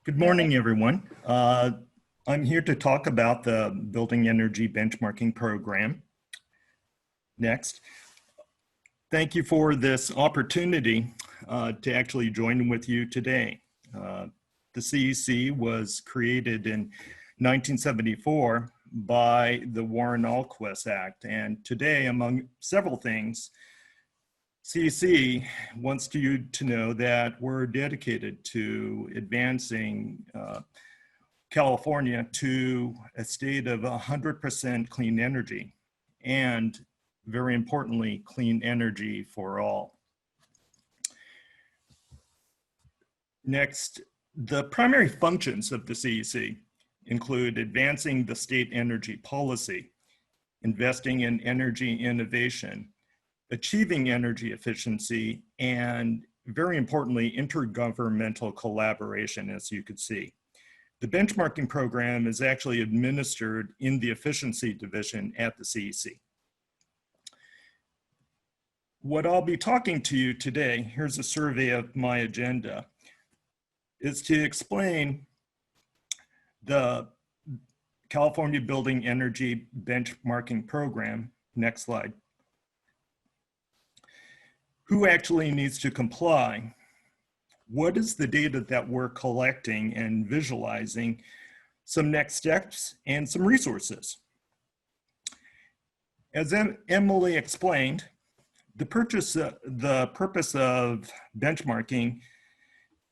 Good morning, everyone. I'm here to talk about the Building Energy Benchmarking Program. Next. Thank you for this opportunity to actually join with you today. The CEC was created in 1974 by the Warren-Alquist Act, and today, among several things, CEC wants you to know that we're dedicated to advancing California to a state of 100% clean energy, and very importantly, clean energy for all. Next, the primary functions of the CEC include advancing the state energy policy, investing in energy innovation, achieving energy efficiency, and very importantly, intergovernmental collaboration, as you could see. The benchmarking program is actually administered in the efficiency division at the CEC. What I'll be talking to you today, here's a survey of my agenda, is to explain the California Building Energy Benchmarking Program. Next slide. Who actually needs to comply? What is the data that we're collecting and visualizing? Some next steps and some resources. As Emily explained, the purpose of benchmarking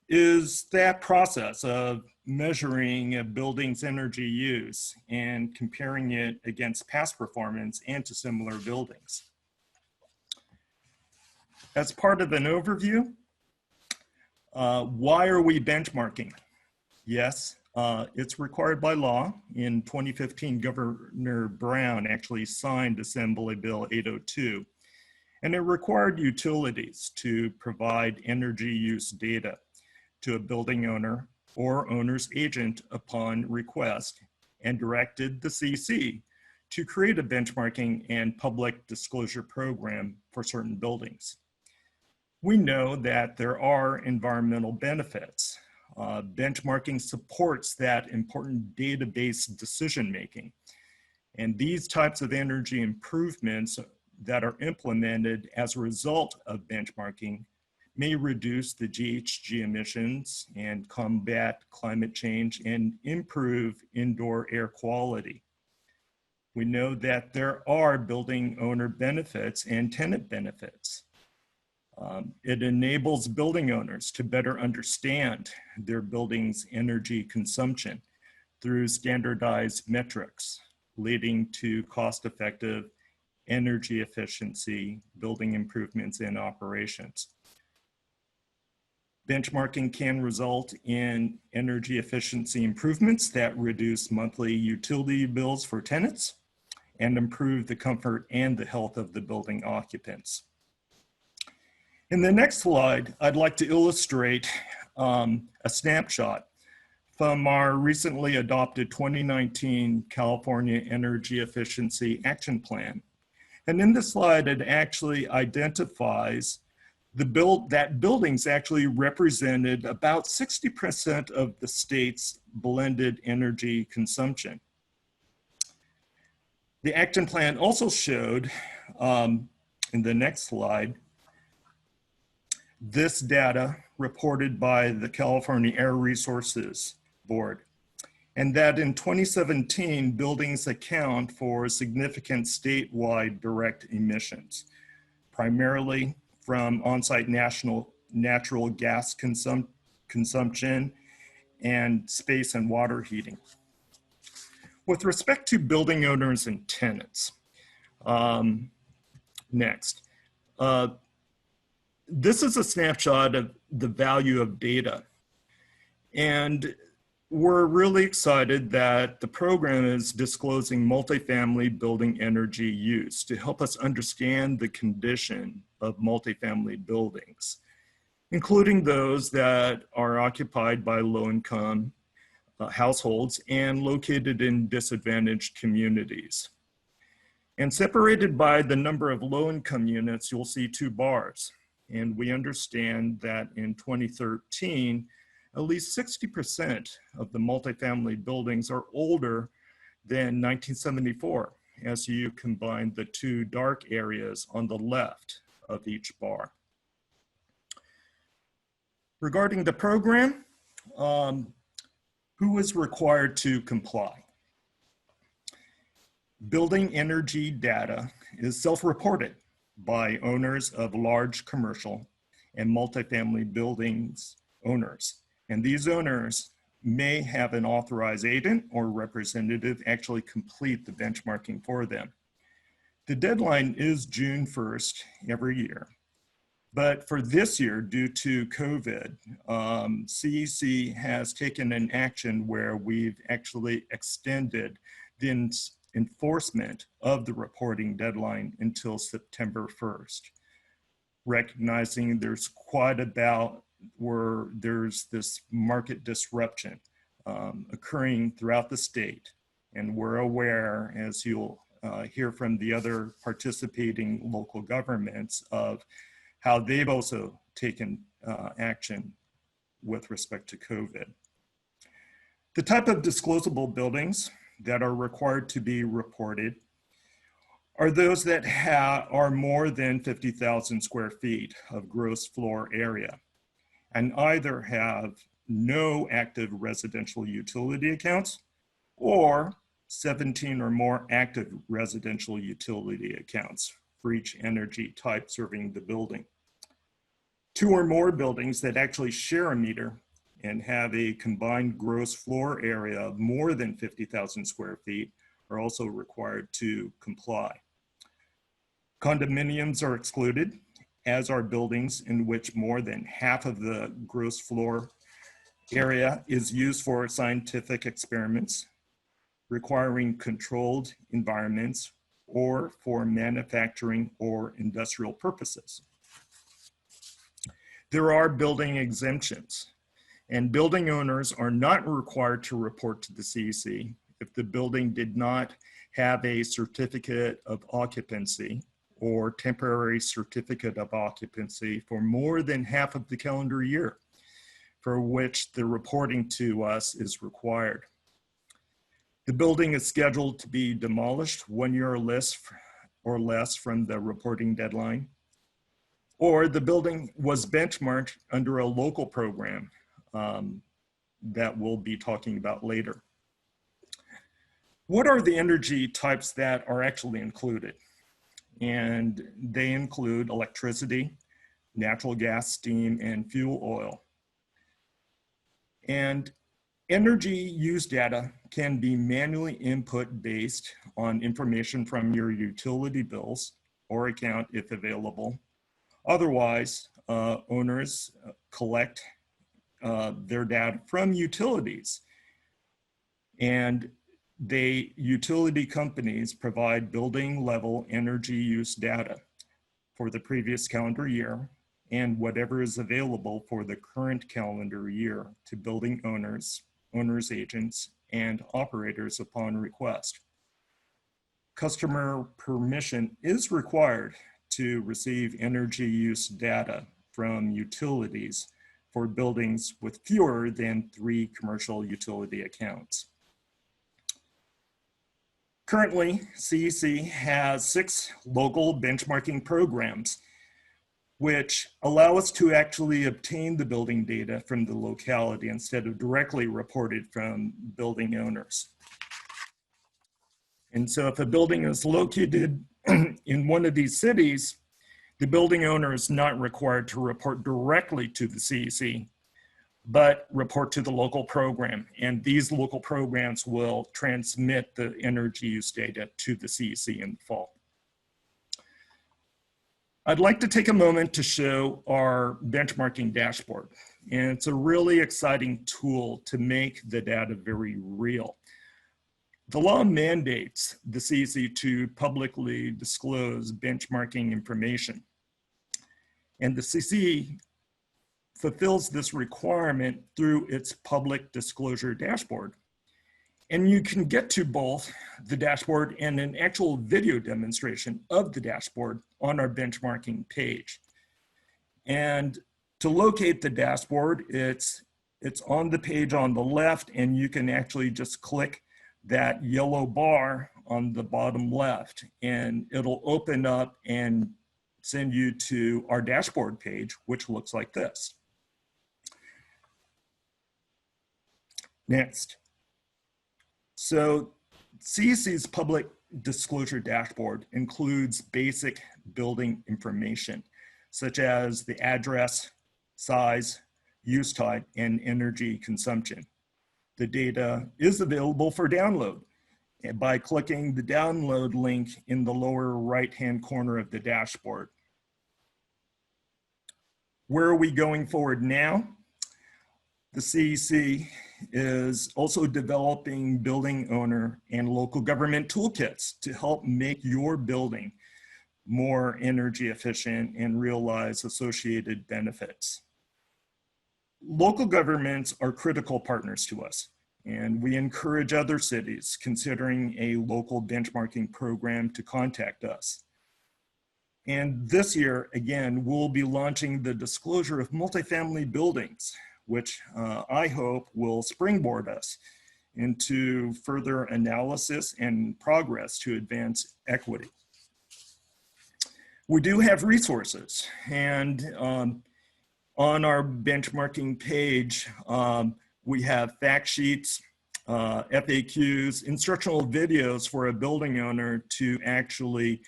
is that process of measuring a building's energy use and comparing it against past performance and to similar buildings. As part of an overview, why are we benchmarking? Yes, it's required by law. In 2015, Governor Brown actually signed Assembly Bill 802, and it required utilities to provide energy use data to a building owner or owner's agent upon request, and directed the CEC to create a benchmarking and public disclosure program for certain buildings. We know that there are environmental benefits. Benchmarking supports that important database decision-making. And these types of energy improvements that are implemented as a result of benchmarking may reduce the GHG emissions and combat climate change and improve indoor air quality. We know that there are building owner benefits and tenant benefits. It enables building owners to better understand their building's energy consumption through standardized metrics, leading to cost-effective energy efficiency, building improvements in operations. Benchmarking can result in energy efficiency improvements that reduce monthly utility bills for tenants and improve the comfort and the health of the building occupants. In the next slide, I'd like to illustrate a snapshot from our recently adopted 2019 California Energy Efficiency Action Plan. And in this slide, it actually identifies that buildings actually represented about 60% of the state's blended energy consumption. The action plan also showed, in the next slide, this data reported by the California Air Resources Board, and that in 2017, buildings account for significant statewide direct emissions, primarily from on-site natural gas consumption and space and water heating. With respect to building owners and tenants, next. This is a snapshot of the value of data. And we're really excited that the program is disclosing multifamily building energy use to help us understand the condition of multifamily buildings, including those that are occupied by low-income households and located in disadvantaged communities. And separated by the number of low-income units, you'll see two bars. And we understand that in 2013, at least 60% of the multifamily buildings are older than 1974, as you combine the two dark areas on the left of each bar. Regarding the program, who is required to comply? Building energy data is self-reported by owners of large commercial and multifamily buildings owners. And these owners may have an authorized agent or representative actually complete the benchmarking for them. The deadline is June 1st every year. But for this year, due to COVID, CEC has taken an action where we've actually extended the enforcement of the reporting deadline until September 1st, recognizing there's quite about where there's this market disruption occurring throughout the state. And we're aware, as you'll hear from the other participating local governments, of how they've also taken action with respect to COVID. The type of disclosable buildings that are required to be reported are those that are more than 50,000 square feet of gross floor area and either have no active residential utility accounts or 17 or more active residential utility accounts for each energy type serving the building. 2 or more buildings that actually share a meter and have a combined gross floor area of more than 50,000 square feet are also required to comply. Condominiums are excluded, as are buildings in which more than half of the gross floor area is used for scientific experiments, requiring controlled environments, or for manufacturing or industrial purposes. There are building exemptions, and building owners are not required to report to the CEC if the building did not have a certificate of occupancy or temporary certificate of occupancy for more than half of the calendar year, for which the reporting to us is required. The building is scheduled to be demolished 1 year or less from the reporting deadline, or the building was benchmarked under a local program that we'll be talking about later. What are the energy types that are actually included? And they include electricity, natural gas, steam, and fuel oil. And energy use data can be manually input based on information from your utility bills or account if available. Otherwise, owners collect their data from utilities, and utility companies provide building level energy use data for the previous calendar year and whatever is available for the current calendar year to building owners, owners agents, and operators upon request. Customer permission is required to receive energy use data from utilities for buildings with fewer than 3 commercial utility accounts. Currently, CEC has 6 local benchmarking programs which allow us to actually obtain the building data from the locality instead of directly reported from building owners. And so if a building is located in one of these cities, the building owner is not required to report directly to the CEC, but report to the local program. And these local programs will transmit the energy use data to the CEC in the fall. I'd like to take a moment to show our benchmarking dashboard. And it's a really exciting tool to make the data very real. The law mandates the CEC to publicly disclose benchmarking information. And the CEC fulfills this requirement through its public disclosure dashboard. And you can get to both the dashboard and an actual video demonstration of the dashboard on our benchmarking page. And to locate the dashboard, it's It's on the page on the left, and you can actually just click that yellow bar on the bottom left, and it'll open up and send you to our dashboard page, which looks like this. Next. So CEC's public disclosure dashboard includes basic building information, such as the address, size, use type, and energy consumption. The data is available for download by clicking the download link in the lower right-hand corner of the dashboard. Where are we going forward now? The CEC is also developing building owner and local government toolkits to help make your building more energy efficient and realize associated benefits. Local governments are critical partners to us, and we encourage other cities considering a local benchmarking program to contact us. And this year, again, we'll be launching the disclosure of multifamily buildings, which I hope will springboard us into further analysis and progress to advance equity. We do have resources, and on our benchmarking page, we have fact sheets, FAQs, instructional videos for a building owner to actually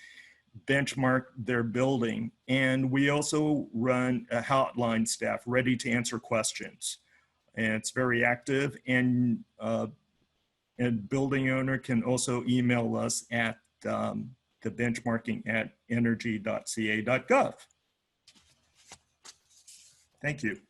benchmark their building. And we also run a hotline staff ready to answer questions. And it's very active, and building owner can also email us at the benchmarking@energy.ca.gov. Thank you.